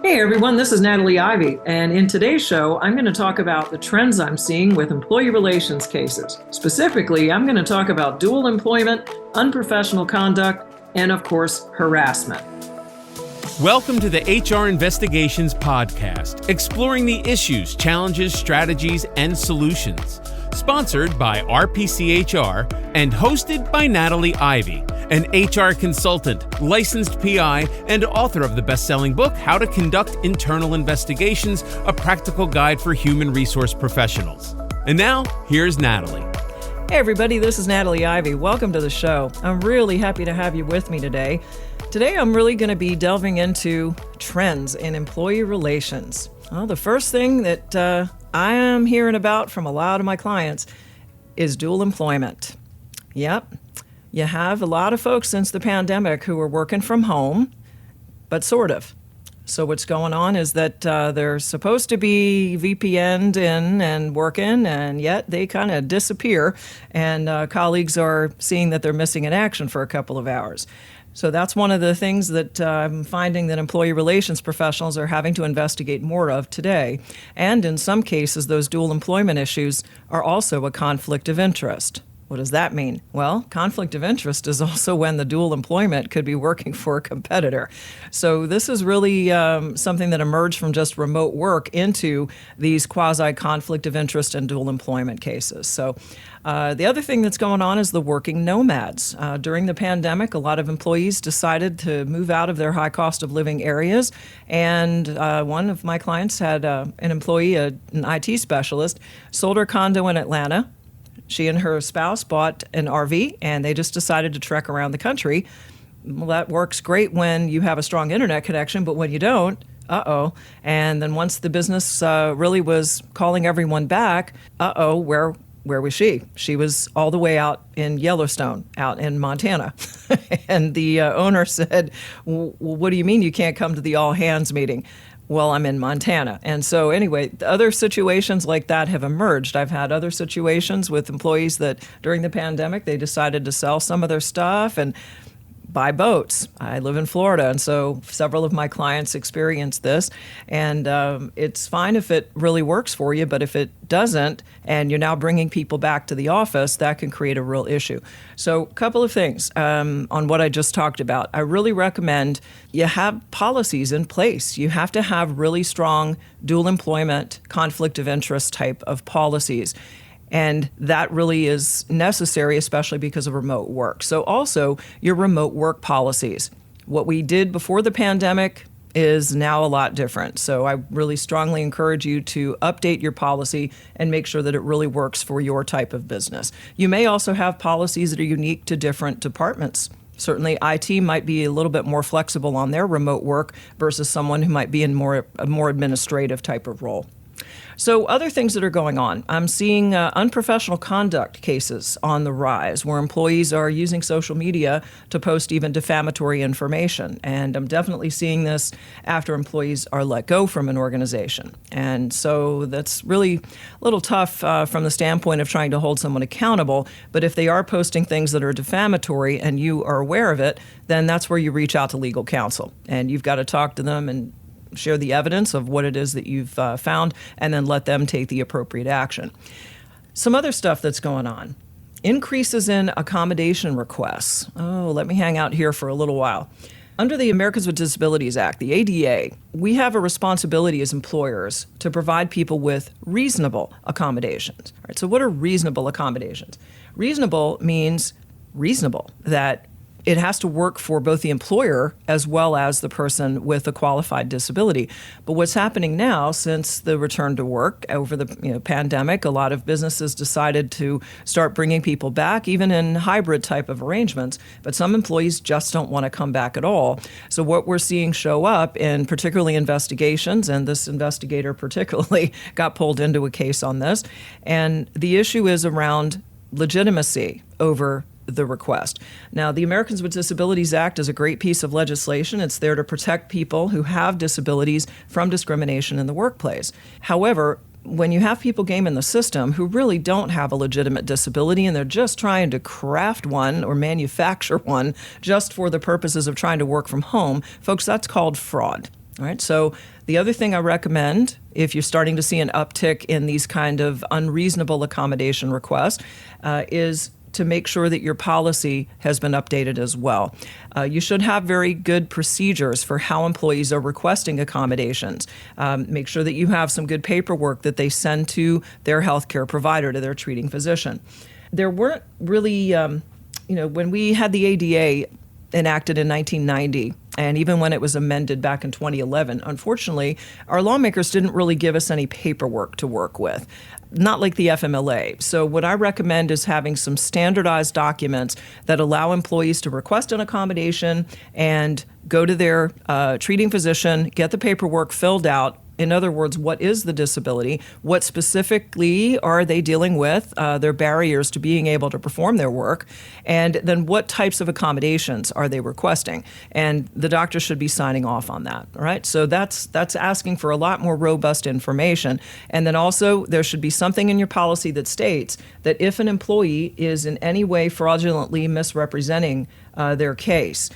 Hey everyone, this is Natalie Ivy, and in today's show, I'm going to talk about the trends I'm seeing with employee relations cases. Specifically, I'm going to talk about dual employment, unprofessional conduct, and of course, harassment. Welcome to the HR Investigations Podcast, exploring the issues, challenges, strategies, and solutions. Sponsored by RPCHR and hosted by Natalie Ivy, an HR consultant, licensed PI, and author of the best-selling book, How to Conduct Internal Investigations, a practical guide for human resource professionals. And now, here's Natalie. Hey everybody, this is Natalie Ivy. Welcome to the show. I'm really happy to have you with me today. Today, I'm really going to be delving into trends in employee relations. Well, the first thing that I am hearing about from a lot of my clients is dual employment. Yep. You have a lot of folks since the pandemic who are working from home, but sort of. So what's going on is that they're supposed to be VPN'd in and working, and yet they kind of disappear, and colleagues are seeing that they're missing in action for a couple of hours. So that's one of the things that I'm finding that employee relations professionals are having to investigate more of today. And in some cases, those dual employment issues are also a conflict of interest. What does that mean? Well, conflict of interest is also when the dual employment could be working for a competitor. So this is really something that emerged from just remote work into these quasi-conflict of interest and dual employment cases. So the other thing that's going on is the working nomads. During the pandemic, a lot of employees decided to move out of their high cost of living areas. And one of my clients had an employee, an IT specialist, sold her condo in Atlanta. She and her spouse bought an RV, and they just decided to trek around the country. Well, that works great when you have a strong internet connection, but when you don't, And then once the business really was calling everyone back, where was she? She was all the way out in Yellowstone, out in Montana. And the owner said, well, what do you mean you can't come to the all-hands meeting? Well, I'm in Montana. And so anyway, other situations like that have emerged. I've had other situations with employees that during the pandemic, they decided to sell some of their stuff and buy boats. I live in Florida, and so several of my clients experienced this. And it's fine if it really works for you, but if it doesn't, and you're now bringing people back to the office, that can create a real issue. So a couple of things on what I just talked about. I really recommend you have policies in place. You have to have really strong dual employment, conflict of interest type of policies. And that really is necessary, especially because of remote work. So also your remote work policies. What we did before the pandemic is now a lot different. So I really strongly encourage you to update your policy and make sure that it really works for your type of business. You may also have policies that are unique to different departments. Certainly, IT might be a little bit more flexible on their remote work versus someone who might be in a more administrative type of role. So other things that are going on, I'm seeing unprofessional conduct cases on the rise where employees are using social media to post even defamatory information. And I'm definitely seeing this after employees are let go from an organization. And so that's really a little tough from the standpoint of trying to hold someone accountable. But if they are posting things that are defamatory and you are aware of it, then that's where you reach out to legal counsel. And you've got to talk to them and share the evidence of what it is that you've found, and then let them take the appropriate action. Some other stuff that's going on. Increases in accommodation requests. Let me hang out here for a little while. Under the Americans with Disabilities Act, the ADA, we have a responsibility as employers to provide people with reasonable accommodations. All right, so what are reasonable accommodations? Reasonable means reasonable, that it has to work for both the employer as well as the person with a qualified disability. But what's happening now, since the return to work over the pandemic, a lot of businesses decided to start bringing people back, even in hybrid type of arrangements. But some employees just don't want to come back at all. So what we're seeing show up in particularly investigations, and this investigator particularly got pulled into a case on this, and the issue is around legitimacy over the request. Now, the Americans with Disabilities Act is a great piece of legislation. It's there to protect people who have disabilities from discrimination in the workplace. However, when you have people game in the system who really don't have a legitimate disability and they're just trying to craft one or manufacture one just for the purposes of trying to work from home, folks, that's called fraud. All right. So the other thing I recommend, if you're starting to see an uptick in these kind of unreasonable accommodation requests, is to make sure that your policy has been updated as well. You should have very good procedures for how employees are requesting accommodations. Make sure that you have some good paperwork that they send to their healthcare provider, to their treating physician. There weren't really, when we had the ADA enacted in 1990, and even when it was amended back in 2011, unfortunately, our lawmakers didn't really give us any paperwork to work with, not like the FMLA. So what I recommend is having some standardized documents that allow employees to request an accommodation and go to their treating physician, get the paperwork filled out. In other words, what is the disability? What specifically are they dealing with, their barriers to being able to perform their work? And then what types of accommodations are they requesting? And the doctor should be signing off on that, all right? So that's asking for a lot more robust information. And then also there should be something in your policy that states that if an employee is in any way fraudulently misrepresenting their case,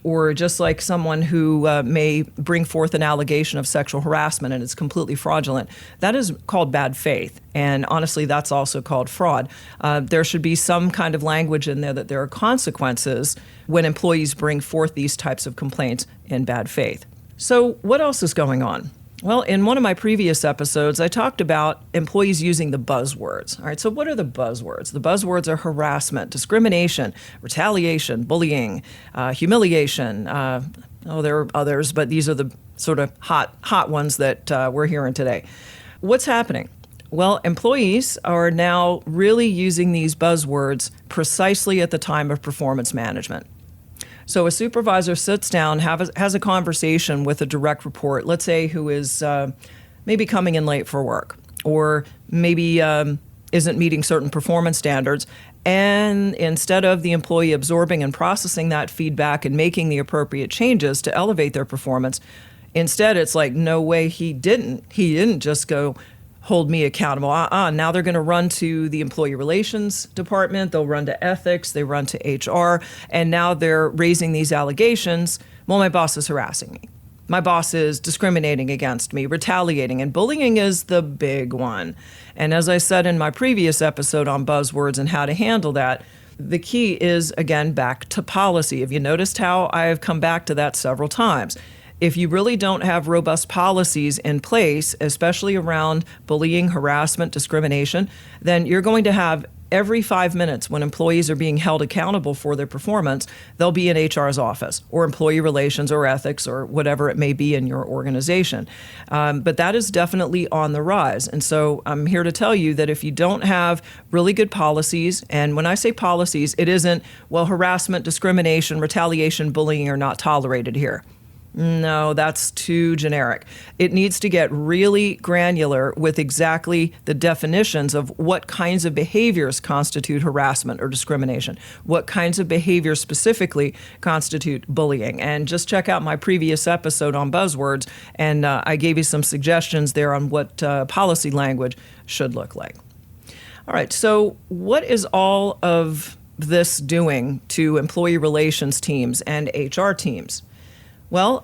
or just like someone who may bring forth an allegation of sexual harassment and it's completely fraudulent, that is called bad faith. And honestly, that's also called fraud. There should be some kind of language in there that there are consequences when employees bring forth these types of complaints in bad faith. So what else is going on? Well, in one of my previous episodes, I talked about employees using the buzzwords. All right, so what are the buzzwords? The buzzwords are harassment, discrimination, retaliation, bullying, humiliation. There are others, but these are the sort of hot ones that we're hearing today. What's happening? Well, employees are now really using these buzzwords precisely at the time of performance management. So a supervisor sits down, has a conversation with a direct report, let's say who is maybe coming in late for work, or maybe isn't meeting certain performance standards. And instead of the employee absorbing and processing that feedback and making the appropriate changes to elevate their performance, instead it's like, no way, he didn't just go hold me accountable. Now they're going to run to the employee relations department, they'll run to ethics, they run to HR, and now they're raising these allegations. Well, my boss is harassing me. My boss is discriminating against me, retaliating, and bullying is the big one. And as I said in my previous episode on buzzwords and how to handle that, the key is, again, back to policy. Have you noticed how I've come back to that several times? If you really don't have robust policies in place, especially around bullying, harassment, discrimination, then you're going to have every 5 minutes when employees are being held accountable for their performance, they'll be in HR's office or employee relations or ethics or whatever it may be in your organization. But that is definitely on the rise. And so I'm here to tell you that if you don't have really good policies, and when I say policies, it isn't, well, harassment, discrimination, retaliation, bullying are not tolerated here. No, that's too generic. It needs to get really granular with exactly the definitions of what kinds of behaviors constitute harassment or discrimination, what kinds of behaviors specifically constitute bullying. And just check out my previous episode on buzzwords, and I gave you some suggestions there on what policy language should look like. All right, so what is all of this doing to employee relations teams and HR teams? Well,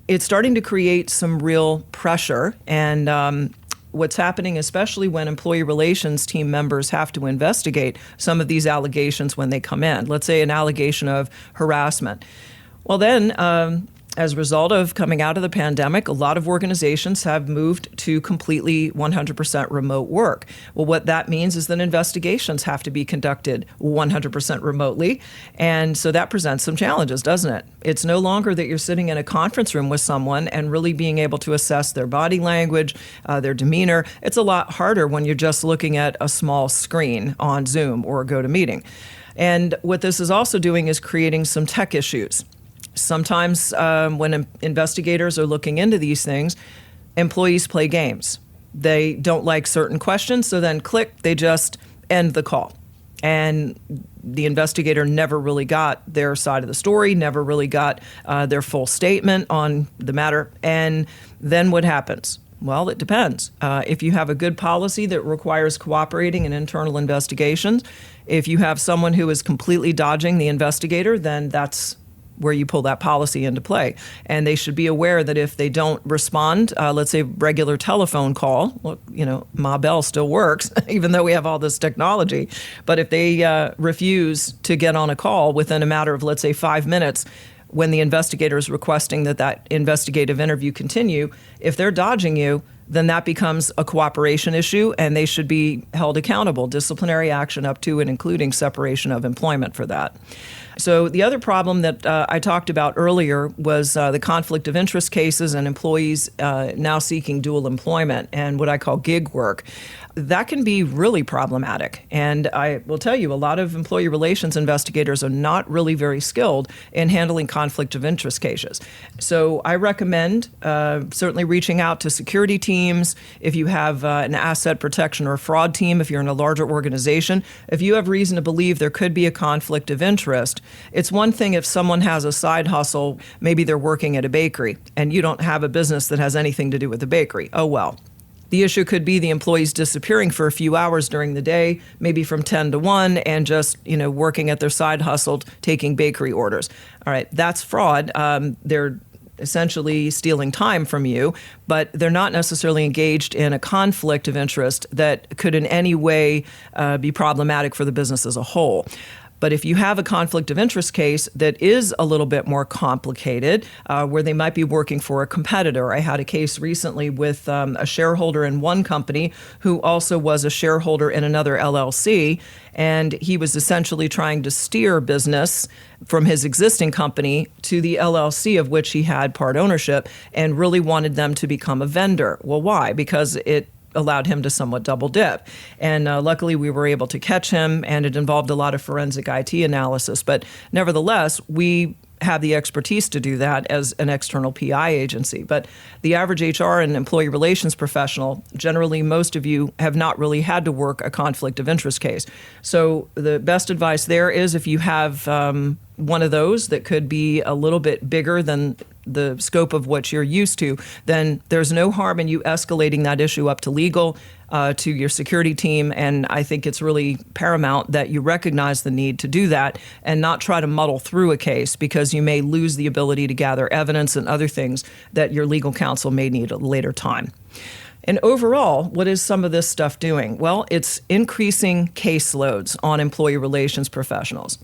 it's starting to create some real pressure, and what's happening, especially when employee relations team members have to investigate some of these allegations when they come in. Let's say an allegation of harassment. Well, then, as a result of coming out of the pandemic, a lot of organizations have moved to completely 100% remote work. Well, what that means is that investigations have to be conducted 100% remotely. And so that presents some challenges, doesn't it? It's no longer that you're sitting in a conference room with someone and really being able to assess their body language, their demeanor. It's a lot harder when you're just looking at a small screen on Zoom or GoToMeeting. And what this is also doing is creating some tech issues. Sometimes when investigators are looking into these things, employees play games. They don't like certain questions, so then click, they just end the call. And the investigator never really got their side of the story, never really got their full statement on the matter. And then what happens? Well, it depends. If you have a good policy that requires cooperating in internal investigations, if you have someone who is completely dodging the investigator, then that's where you pull that policy into play. And they should be aware that if they don't respond, let's say regular telephone call, well, Ma Bell still works, even though we have all this technology. But if they refuse to get on a call within a matter of, let's say, 5 minutes, when the investigator is requesting that investigative interview continue, if they're dodging you, then that becomes a cooperation issue, and they should be held accountable, disciplinary action up to and including separation of employment for that. So the other problem that I talked about earlier was the conflict of interest cases and employees now seeking dual employment and what I call gig work. That can be really problematic. And I will tell you, a lot of employee relations investigators are not really very skilled in handling conflict of interest cases. So I recommend certainly reaching out to security teams. If you have an asset protection or fraud team, if you're in a larger organization, if you have reason to believe there could be a conflict of interest, it's one thing if someone has a side hustle, maybe they're working at a bakery, and you don't have a business that has anything to do with the bakery. Oh, well. The issue could be the employees disappearing for a few hours during the day, maybe from 10 to 1, and just, working at their side hustle, taking bakery orders. All right, that's fraud. They're essentially stealing time from you, but they're not necessarily engaged in a conflict of interest that could in any way be problematic for the business as a whole. But if you have a conflict of interest case that is a little bit more complicated, where they might be working for a competitor. I had a case recently with a shareholder in one company who also was a shareholder in another LLC, and he was essentially trying to steer business from his existing company to the LLC of which he had part ownership and really wanted them to become a vendor. Well, why? Because it allowed him to somewhat double dip. And luckily we were able to catch him, and it involved a lot of forensic IT analysis. But nevertheless, we have the expertise to do that as an external PI agency. But the average HR and employee relations professional, generally most of you have not really had to work a conflict of interest case. So the best advice there is if you have one of those that could be a little bit bigger than the scope of what you're used to, then there's no harm in you escalating that issue up to legal, to your security team. And I think it's really paramount that you recognize the need to do that and not try to muddle through a case, because you may lose the ability to gather evidence and other things that your legal counsel may need at a later time. And overall, what is some of this stuff doing? Well, it's increasing caseloads on employee relations professionals.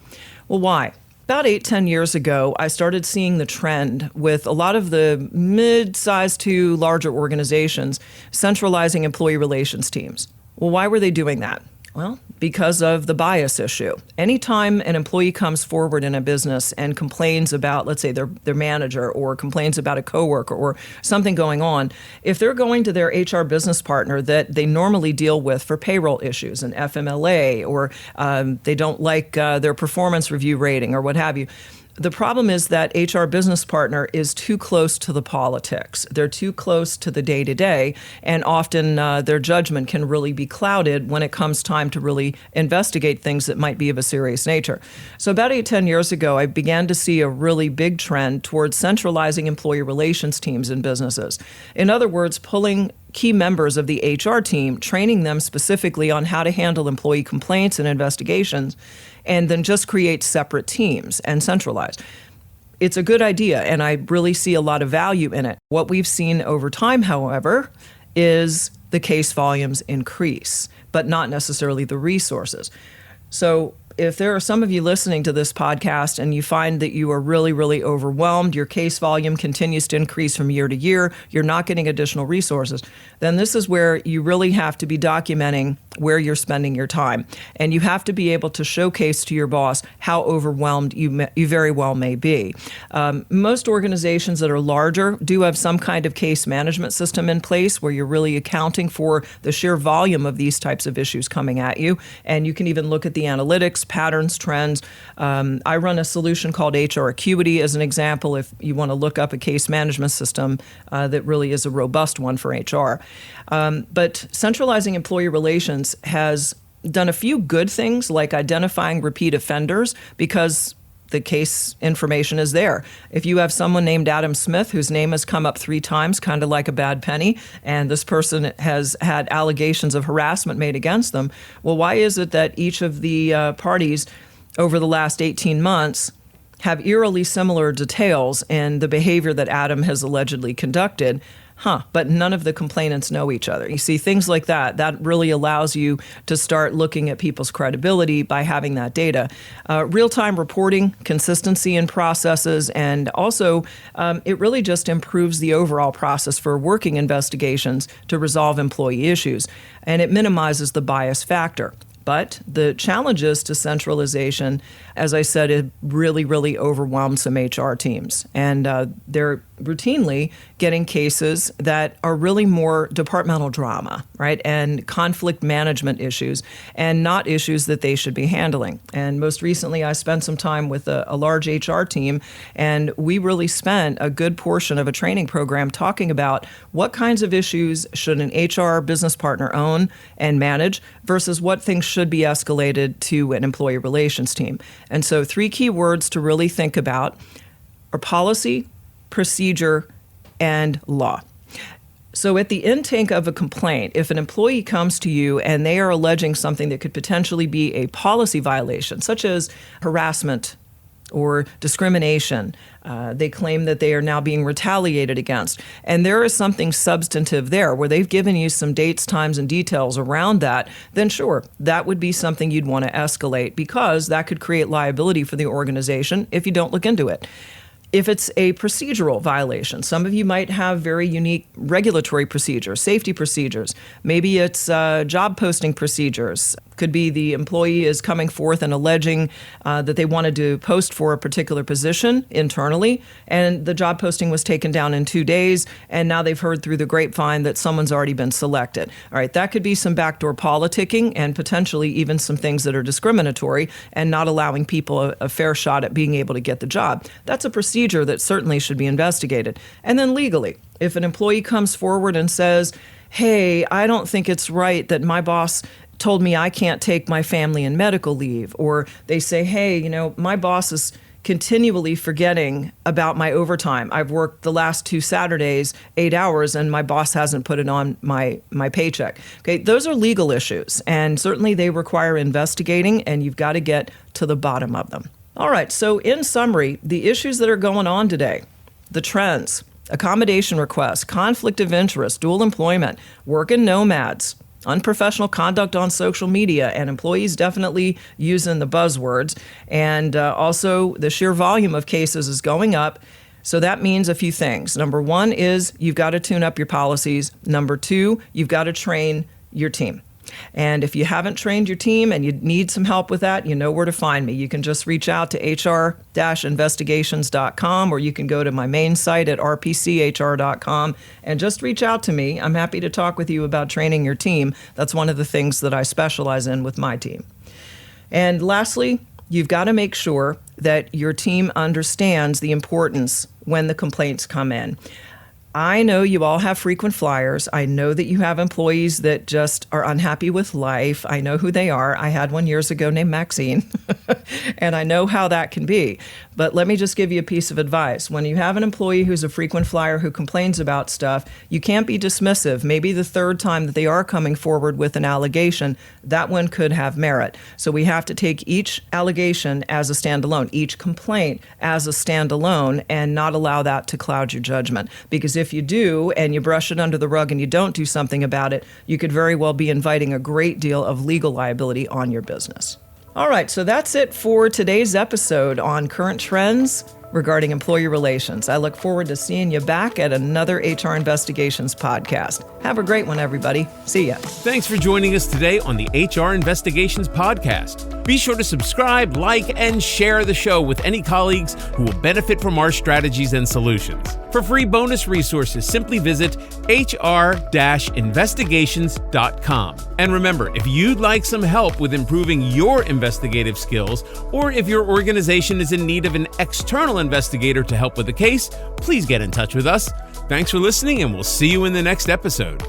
Well, why? About 8-10 years ago, I started seeing the trend with a lot of the mid-sized to larger organizations centralizing employee relations teams. Well, why were they doing that? Well, because of the bias issue. Anytime an employee comes forward in a business and complains about, let's say, their manager, or complains about a coworker or something going on, if they're going to their HR business partner that they normally deal with for payroll issues, an FMLA, or they don't like their performance review rating or what have you, the problem is that HR business partner is too close to the politics. They're too close to the day-to-day, and often their judgment can really be clouded when it comes time to really investigate things that might be of a serious nature. So about 8-10 years ago, I began to see a really big trend towards centralizing employee relations teams in businesses. In other words, pulling key members of the HR team, training them specifically on how to handle employee complaints and investigations, and then just create separate teams and centralize. It's a good idea, and I really see a lot of value in it. What we've seen over time, however, is the case volumes increase, but not necessarily the resources. So if there are some of you listening to this podcast and you find that you are really, really overwhelmed, your case volume continues to increase from year to year, you're not getting additional resources, then this is where you really have to be documenting where you're spending your time. And you have to be able to showcase to your boss how overwhelmed you very well may be. Most organizations that are larger do have some kind of case management system in place where you're really accounting for the sheer volume of these types of issues coming at you. And you can even look at the analytics, patterns, trends. I run a solution called HR Acuity as an example if you want to look up a case management system that really is a robust one for HR. But centralizing employee relations has done a few good things, like identifying repeat offenders, because the case information is there. If you have someone named Adam Smith whose name has come up 3 times, kind of like a bad penny, and this person has had allegations of harassment made against them, well, why is it that each of the parties over the last 18 months have eerily similar details in the behavior that Adam has allegedly conducted. But none of the complainants know each other. You see, things like that really allows you to start looking at people's credibility by having that data. Real-time reporting, consistency in processes, and also it really just improves the overall process for working investigations to resolve employee issues, and it minimizes the bias factor. But the challenges to centralization, as I said, it really, really overwhelmed some HR teams. And they're routinely getting cases that are really more departmental drama, right? And conflict management issues, and not issues that they should be handling. And most recently, I spent some time with a large HR team, and we really spent a good portion of a training program talking about what kinds of issues should an HR business partner own and manage versus what things should be escalated to an employee relations team. And so 3 key words to really think about are policy, procedure, and law. So at the intake of a complaint, if an employee comes to you and they are alleging something that could potentially be a policy violation, such as harassment or discrimination, they claim that they are now being retaliated against. And there is something substantive there where they've given you some dates, times, and details around that, then sure, that would be something you'd want to escalate because that could create liability for the organization if you don't look into it. If it's a procedural violation, some of you might have very unique regulatory procedures, safety procedures. Maybe it's job posting procedures. Could be the employee is coming forth and alleging that they wanted to post for a particular position internally, and the job posting was taken down in 2 days, and now they've heard through the grapevine that someone's already been selected. All right, that could be some backdoor politicking and potentially even some things that are discriminatory and not allowing people a fair shot at being able to get the job. That's a procedure that certainly should be investigated. And then legally, if an employee comes forward and says, hey, I don't think it's right that my boss told me I can't take my family and medical leave, or they say, hey, my boss is continually forgetting about my overtime. I've worked the last 2 Saturdays, 8 hours, and my boss hasn't put it on my paycheck. Okay, those are legal issues, and certainly they require investigating, and you've got to get to the bottom of them. All right, so in summary, the issues that are going on today, the trends, accommodation requests, conflict of interest, dual employment, working nomads, unprofessional conduct on social media, and employees definitely using the buzzwords. And also the sheer volume of cases is going up. So that means a few things. Number 1 is you've got to tune up your policies. Number 2, you've got to train your team. And if you haven't trained your team and you need some help with that, you know where to find me. You can just reach out to hr-investigations.com, or you can go to my main site at rpchr.com and just reach out to me. I'm happy to talk with you about training your team. That's one of the things that I specialize in with my team. And lastly, you've got to make sure that your team understands the importance when the complaints come in. I know you all have frequent flyers. I know that you have employees that just are unhappy with life. I know who they are. I had one years ago named Maxine, and I know how that can be. But let me just give you a piece of advice. When you have an employee who's a frequent flyer who complains about stuff, you can't be dismissive. Maybe the 3rd time that they are coming forward with an allegation, that one could have merit. So we have to take each allegation as a standalone, each complaint as a standalone, and not allow that to cloud your judgment. Because if you do, and you brush it under the rug and you don't do something about it, you could very well be inviting a great deal of legal liability on your business. All right, so that's it for today's episode on current trends regarding employee relations. I look forward to seeing you back at another HR Investigations podcast. Have a great one, everybody. See ya. Thanks for joining us today on the HR Investigations podcast. Be sure to subscribe, like, and share the show with any colleagues who will benefit from our strategies and solutions. For free bonus resources, simply visit hr-investigations.com. And remember, if you'd like some help with improving your investigative skills, or if your organization is in need of an external investigator to help with a case, please get in touch with us. Thanks for listening, and we'll see you in the next episode.